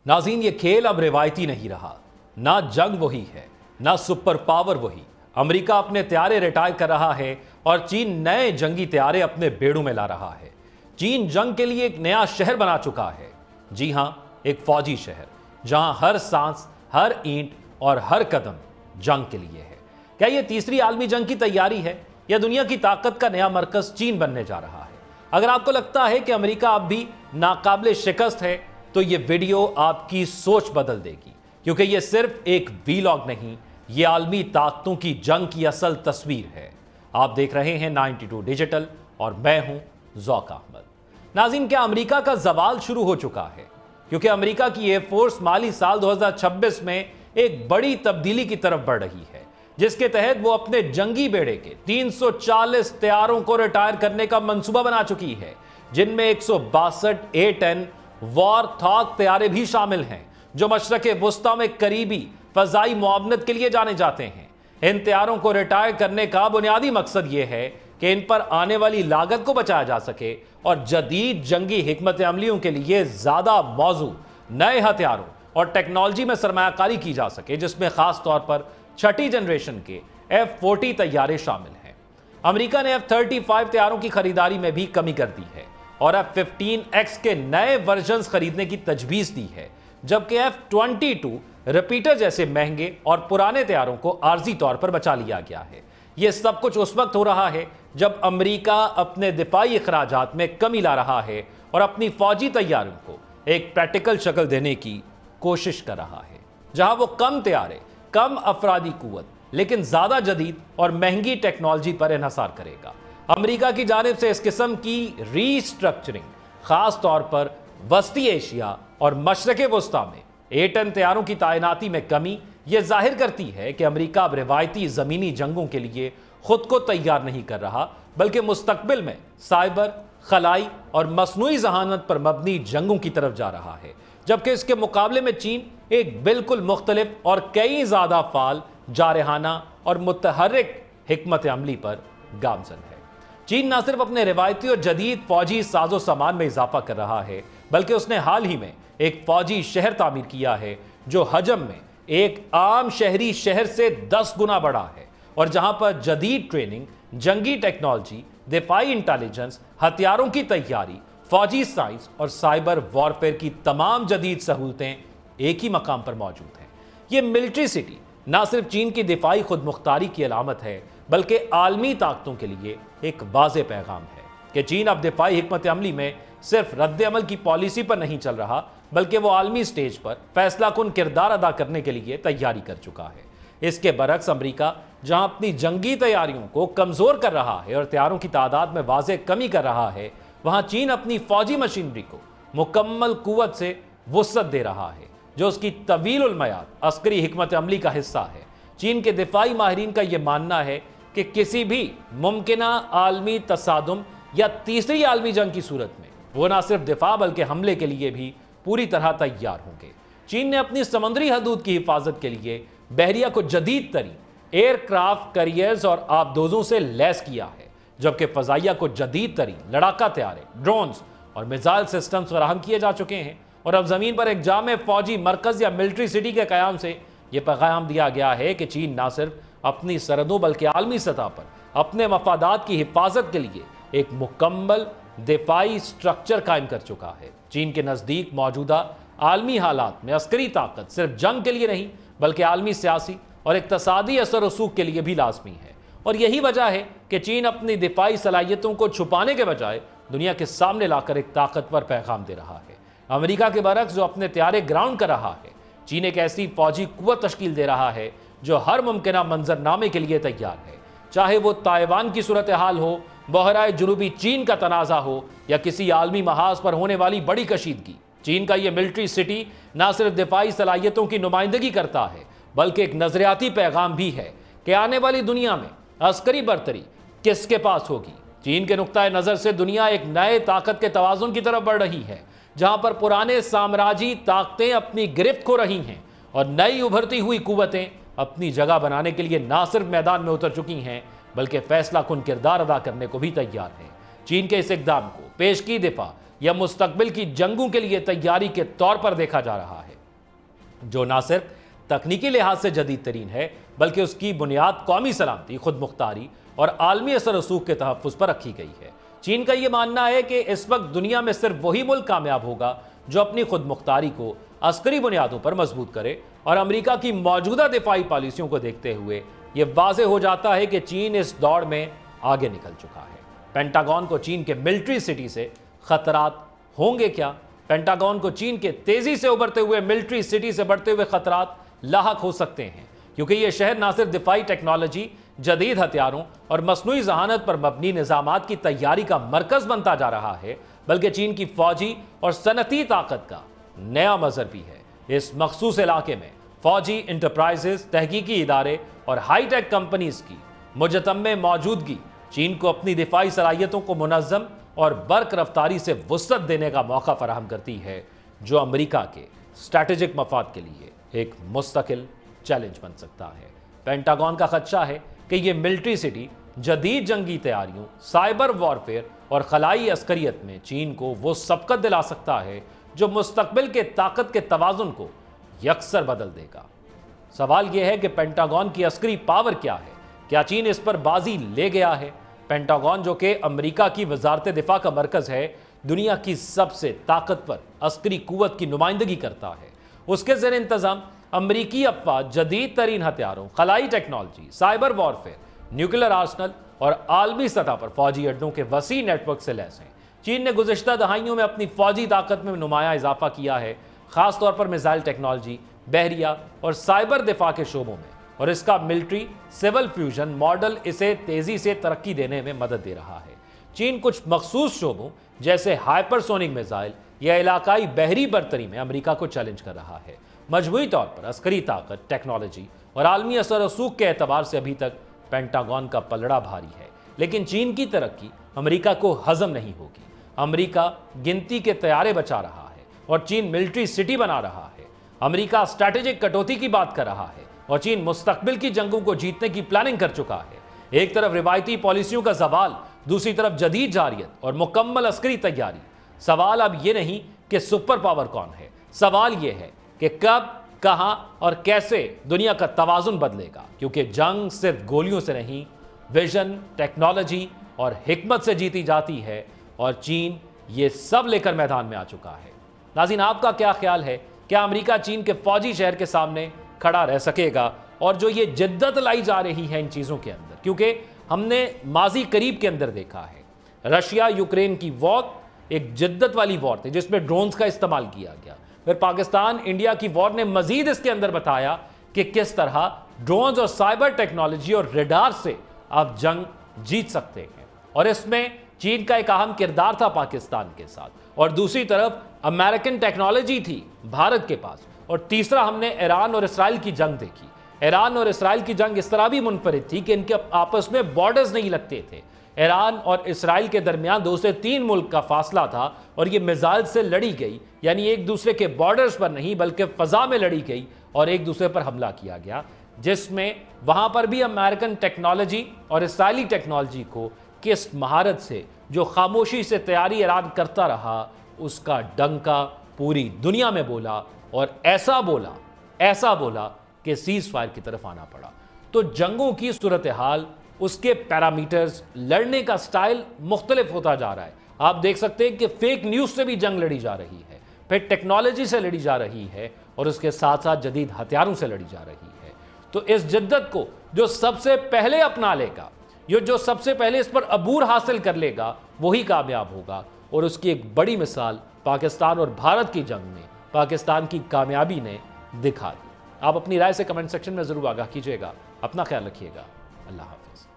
नाज़रीन, ये खेल अब रिवायती नहीं रहा। ना जंग वही है, ना सुपर पावर वही। अमेरिका अपने त्यारे रिटायर कर रहा है और चीन नए जंगी त्यारे अपने बेड़ों में ला रहा है। चीन जंग के लिए एक नया शहर बना चुका है। जी हां, एक फौजी शहर, जहां हर सांस, हर ईंट और हर कदम जंग के लिए है। क्या यह तीसरी आलमी जंग की तैयारी है या दुनिया की ताकत का नया मरकज चीन बनने जा रहा है? अगर आपको लगता है कि अमेरिका अब भी नाकाबिले शिकस्त है, तो यह वीडियो आपकी सोच बदल देगी, क्योंकि यह सिर्फ एक वीलॉग नहीं, यह आलमी ताकतों की जंग की असल तस्वीर है। आप देख रहे हैं 92 डिजिटल और मैं हूं ज़ौक अहमद। नाज़रीन, क्या अमेरिका का जवाल शुरू हो चुका है? क्योंकि अमेरिका की एयरफोर्स माली साल 2026 में एक बड़ी तब्दीली की तरफ बढ़ रही है, जिसके तहत वो अपने जंगी बेड़े के 340 तैयारों को रिटायर करने का मंसूबा बना चुकी है, जिनमें 162 A-10 वॉरथॉग तैयारे भी शामिल हैं, जो मशरक़े वुस्ता में करीबी फजाई मुआवनत के लिए जाने जाते हैं। इन तैयारों को रिटायर करने का बुनियादी मकसद यह है कि इन पर आने वाली लागत को बचाया जा सके और जदीद जंगी हिकमत अमलियों के लिए ज्यादा मौजू नए हथियारों और टेक्नोलॉजी में सरमायाकारी की जा सके, जिसमें खास तौर पर छठी जनरेशन के F-40 तैयारे शामिल हैं। अमेरिका ने F-35 तैयारों की खरीदारी में भी कमी कर दी है और F-15X के नए वर्जन्स खरीदने की तजवीज दी है, जबकि F-22 रिपीटर जैसे महंगे और पुराने तैयारों को आर्जी तौर पर बचा लिया गया है। यह सब कुछ उस वक्त हो रहा है जब अमेरिका अपने दिफाई अखराजात में कमी ला रहा है और अपनी फौजी तैयारों को एक प्रैक्टिकल शक्ल देने की कोशिश कर रहा है, जहां वो कम तैयारे, कम अफरादी कुव्वत, लेकिन ज्यादा जदीद और महंगी टेक्नोलॉजी पर इन्हसार करेगा। अमेरिका की जानिब से इस किस्म की रीस्ट्रक्चरिंग खास तौर पर वस्ती एशिया और मशरक़े वुस्ता में A-10 तैयारों की तैनाती में कमी यह जाहिर करती है कि अमेरिका अब रिवायती जमीनी जंगों के लिए खुद को तैयार नहीं कर रहा, बल्कि मुस्तकबिल में साइबर, खलाई और मसनूई जहानत पर मबनी जंगों की तरफ जा रहा है। जबकि इसके मुकाबले में चीन एक बिल्कुल मुख्तलिफ और कई ज्यादा फाल, जारहाना और मुतहर्रिक हिकमत अमली पर गामजन है। चीन न सिर्फ अपने रिवायती और जदीद फौजी साजो सामान में इजाफा कर रहा है, बल्कि उसने हाल ही में एक फौजी शहर तामीर किया है, जो हजम में एक आम शहरी शहर से 10 गुना बड़ा है और जहां पर जदीद ट्रेनिंग, जंगी टेक्नोलॉजी, दिफाई इंटेलिजेंस, हथियारों की तैयारी, फौजी साइंस और साइबर वॉरफेयर की तमाम जदीद सहूलतें एक ही मकाम पर मौजूद हैं। यह मिलिट्री सिटी न सिर्फ चीन की दिफाई खुद मुख्तारी की अलामत है, बल्कि आलमी ताकतों के लिए एक वाज़ेह पैगाम है कि चीन अब दिफाई हिकमत अमली में सिर्फ रद्द अमल की पॉलिसी पर नहीं चल रहा, बल्कि वो आलमी स्टेज पर फैसला कुन किरदार अदा करने के लिए तैयारी कर चुका है। इसके बरक्स अमेरिका, जहां अपनी जंगी तैयारियों को कमजोर कर रहा है और तैयारों की तादाद में वाज़ेह कमी कर रहा है, वहां चीन अपनी फौजी मशीनरी को मुकम्मल कुव्वत से वुसअत दे रहा है, जो उसकी तवील उल मयाद अस्करी हिकमत अमली का हिस्सा है। चीन के दिफाई माहिरीन का यह मानना है कि किसी भी मुमकिना आलमी तसादुम या तीसरी आलमी जंग की सूरत में वो न सिर्फ दिफा बल्कि हमले के लिए भी पूरी तरह तैयार होंगे। चीन ने अपनी समुद्री हदूद की हिफाजत के लिए बहरिया को जदीद तरीन एयरक्राफ्ट कैरियर्स और आबदोजों से लैस किया है, जबकि फजाइया को जदीद तरीन लड़ाका तैयारे, ड्रोन्स और मिसाइल सिस्टम्स फराहम किए जा चुके हैं। और अब जमीन पर एक जामे फौजी मरकज या मिलिट्री सिटी के कयाम से यह पैगाम दिया गया है कि चीन न सिर्फ अपनी सरहदों बल्कि आलमी सतह पर अपने मफादात की हिफाजत के लिए एक मुकम्मल दिफाई स्ट्रक्चर कायम कर चुका है। चीन के नज़दीक मौजूदा आलमी हालात में अस्करी ताकत सिर्फ जंग के लिए नहीं, बल्कि आलमी सियासी और इक्तसादी असर रसूख के लिए भी लाजमी है। और यही वजह है कि चीन अपनी दिफाई सलाहियतों को छुपाने के बजाय दुनिया के सामने लाकर एक ताकतवर पैगाम दे रहा है। अमेरिका के बरक्स, जो अपने तैयारे ग्राउंड कर रहा है, चीन एक ऐसी फौजी कुव्वत तश्कील दे रहा है जो हर मुमकिना मंजरनामे के लिए तैयार है, चाहे वो ताइवान की सूरत हाल हो, बहराए जुनूबी चीन का तनाज़ा हो या किसी आलमी महाज पर होने वाली बड़ी कशीदगी। चीन का यह मिलिट्री सिटी न सिर्फ दिफाई सलाहियतों की नुमाइंदगी करता है, बल्कि एक नजरियाती पैगाम भी है कि आने वाली दुनिया में अस्करी बरतरी किसके पास होगी। चीन के नुक्ता नज़र से दुनिया एक नए ताकत के तवाज़ुन की तरफ बढ़ रही है, जहां पर पुराने साम्राज्यी ताकतें अपनी गिरफ्त खो रही हैं और नई उभरती हुई कुव्वतें अपनी जगह बनाने के लिए न सिर्फ मैदान में उतर चुकी हैं, बल्कि फैसला कुन किरदार अदा करने को भी तैयार है। चीन के इस इकदाम को पेशगी दिफा या मुस्तकबिल की जंगों के लिए तैयारी के तौर पर देखा जा रहा है, जो ना सिर्फ तकनीकी लिहाज से जदीद तरीन है बल्कि उसकी बुनियाद कौमी सलामती, खुद मुख्तारी और आलमी असर रसूख के तहफ़्फ़ुज़ पर रखी गई है। चीन का यह मानना है कि इस वक्त दुनिया में सिर्फ वही मुल्क कामयाब होगा जो अपनी खुद मुख्तारी को अस्करी बुनियादों पर मजबूत करे, और अमेरिका की मौजूदा दिफाई पॉलिसियों को देखते हुए यह वाज़ेह हो जाता है कि चीन इस दौड़ में आगे निकल चुका है। पेंटागन को चीन के मिलिट्री सिटी से खतरात होंगे क्या? पेंटागन को चीन के तेजी से उभरते हुए मिलिट्री सिटी से बढ़ते हुए खतरात लाहक हो सकते हैं, क्योंकि यह शहर ना सिर्फ दिफाई टेक्नोलॉजी, जदीद हथियारों और मसनूई जहानत पर मबनी निज़ामात की तैयारी का मरकज बनता जा रहा है, बल्कि चीन की फौजी और सनती ताकत का नया मज़हर भी है। इस मखसूस इलाके में फौजी इंटरप्राइजेस, तहकीकी इदारे और हाईटेक कंपनीज की मुजतम्मे मौजूदगी चीन को अपनी दिफाई सलाहियतों को मुनज़्ज़म और बर्क रफ्तारी से वुसअत देने का मौका फराहम करती है, जो अमेरिका के स्ट्रैटेजिक मफाद के लिए एक मुस्तकिल चैलेंज बन सकता है। पेंटागन का खदशा है कि यह मिलिट्री सिटी जदीद जंगी तैयारियों, साइबर वॉरफेयर और खलाई अस्करियत में चीन को वो सबकत दिला सकता है जो मुस्तकबिल के ताकत के तवाज़ुन को यकसर बदल देगा। सवाल यह है कि पेंटागन की अस्करी पावर क्या है? क्या चीन इस पर बाजी ले गया है? पेंटागन, जो कि अमेरिका की वजारत दिफा का मरकज है, दुनिया की सबसे ताकतवर अस्करी कुव्वत की नुमाइंदगी करता है। उसके ज़ेर इंतज़ाम अमरीकी अफवाज जदीद तरीन हथियारों, खलाई technology, cyber warfare, nuclear arsenal और आलमी सतह पर फौजी अड्डों के वसी नेटवर्क से लैस हैं। चीन ने गुज़िश्ता दहाइयों में अपनी फौजी ताकत में नुमाया इजाफा किया है, ख़ासतौर पर मिसाइल टेक्नोलॉजी, बहरिया और साइबर दिफा के शोबों में, और इसका मिलिट्री सिविल फ्यूजन मॉडल इसे तेज़ी से तरक्की देने में मदद दे रहा है। चीन कुछ मखसूस शोबों जैसे हाइपरसोनिक मिसाइल या इलाकाई बहरी बर्तरी में अमेरिका को चैलेंज कर रहा है। मजमूई तौर पर अस्करी ताकत, टेक्नोलॉजी और आलमी असर रसूख के एतबार से अभी तक पेंटागन का पलड़ा भारी है, लेकिन चीन की तरक्की अमेरिका को हजम नहीं होगी। अमेरिका गिनती के तैयारे बचा रहा है और चीन मिलिट्री सिटी बना रहा है। अमेरिका स्ट्रैटेजिक कटौती की बात कर रहा है और चीन मुस्तकबिल की जंगों को जीतने की प्लानिंग कर चुका है। एक तरफ रिवायती पॉलिसियों का सवाल, दूसरी तरफ जदीद जारियत और मुकम्मल अस्करी तैयारी। सवाल अब यह नहीं कि सुपर पावर कौन है, सवाल यह है कि कब, कहां और कैसे दुनिया का तवाज़ुन बदलेगा, क्योंकि जंग सिर्फ गोलियों से नहीं, विजन, टेक्नोलॉजी और हिकमत से जीती जाती है, और चीन ये सब लेकर मैदान में आ चुका है। नाज़रीन, आपका क्या ख्याल है? क्या अमेरिका चीन के फौजी शहर के सामने खड़ा रह सकेगा? और जो ये जिद्दत लाई जा रही है इन चीज़ों के अंदर, क्योंकि हमने माजी करीब के अंदर देखा है, रशिया यूक्रेन की वॉर एक जिद्दत वाली वॉर थी जिसमें ड्रोन्स का इस्तेमाल किया गया। फिर पाकिस्तान इंडिया की वॉर ने मजीद इसके अंदर बताया कि किस तरह ड्रोन्स और साइबर टेक्नोलॉजी और रेडार से आप जंग जीत सकते हैं, और इसमें चीन का एक अहम किरदार था पाकिस्तान के साथ, और दूसरी तरफ अमेरिकन टेक्नोलॉजी थी भारत के पास, और तीसरा हमने ईरान और इसराइल की जंग देखी। ईरान और इसराइल की जंग इस तरह भी मुनफरिद थी कि इनके आपस में बॉर्डर्स नहीं लगते थे। ईरान और इसराइल के दरमियान 2 से 3 मुल्क का फासला था, और ये मिसाइल से लड़ी गई, यानी एक दूसरे के बॉर्डर्स पर नहीं बल्कि फ़ज़ा में लड़ी गई और एक दूसरे पर हमला किया गया, जिसमें वहाँ पर भी अमेरिकन टेक्नोलॉजी और इसराइली टेक्नोलॉजी को किस महारत से, जो खामोशी से तैयारी ईरान करता रहा, उसका डंका पूरी दुनिया में बोला, और ऐसा बोला कि सीज़ फायर की तरफ आना पड़ा। तो जंगों की सूरत हाल, उसके पैरामीटर्स, लड़ने का स्टाइल मुख्तलिफ होता जा रहा है। आप देख सकते हैं कि फेक न्यूज़ से भी जंग लड़ी जा रही है, फिर टेक्नोलॉजी से लड़ी जा रही है, और उसके साथ साथ जदीद हथियारों से लड़ी जा रही है। तो इस जिद्दत को जो सबसे पहले अपना लेगा, जो सबसे पहले इस पर अबूर हासिल कर लेगा, वही कामयाब होगा। और उसकी एक बड़ी मिसाल पाकिस्तान और भारत की जंग में पाकिस्तान की कामयाबी ने दिखा दी। आप अपनी राय से कमेंट सेक्शन में ज़रूर आगाह कीजिएगा। अपना ख्याल रखिएगा। अल्लाह हाफ़िज़।